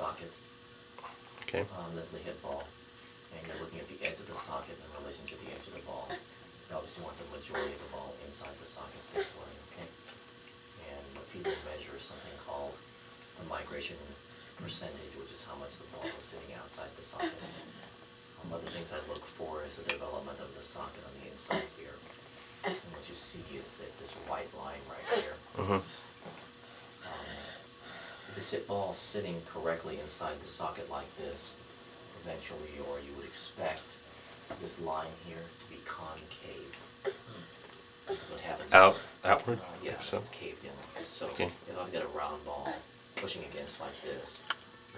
socket. Okay. This is the hip ball. And you're looking at the edge of the socket in relation to the edge of the ball. You obviously want the majority of the ball inside the socket this way, okay? And what people measure is something called the migration percentage, which is how much the ball is sitting outside the socket. Other things I look for is the development of the socket on the inside here. And what you see is that this white line right here. If this hip ball is sitting correctly inside the socket like this, eventually, or you would expect this line here to be concave. That's what happens. Outward? Yeah, So. it's caved in like this. So Okay. if I've got a round ball pushing against like this,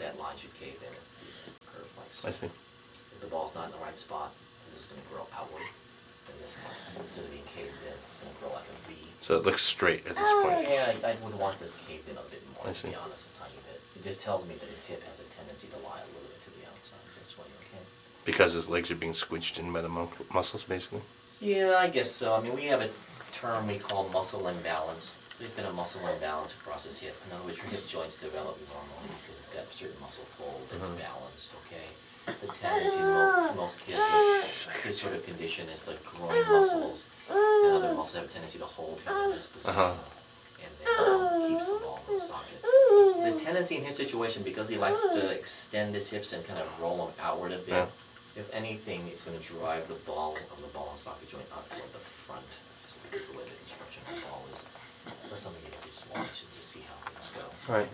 that line should cave in and be curved like so. I see. If the ball's not in the right spot, this is going to grow outward. And this one, instead of being caved in, it's going to grow like a V. So it looks straight at this point. Yeah, I would want this caved in a bit more, I to see. be honest, a tiny bit. It just tells me that his hip has a tendency to lie a little bit to the outside this way, okay? Because his legs are being squished in by the muscles, basically. Yeah, I guess so. I mean, we have a term we call muscle imbalance. So he's got a muscle imbalance across his hip. In other words, your hip joints develop normally because it's got a certain muscle pull that's balanced, okay? The tendency in most kids with this sort of condition is the groin muscles and other muscles have a tendency to hold him in this position. And then keeps the ball in the socket. The tendency in his situation, because he likes to extend his hips and kind of roll them outward a bit, if anything, it's going to drive the ball of the ball and socket joint out toward the front, just because of the way the construction of the ball is. So that's something you have to just watch and just see how things go. All right.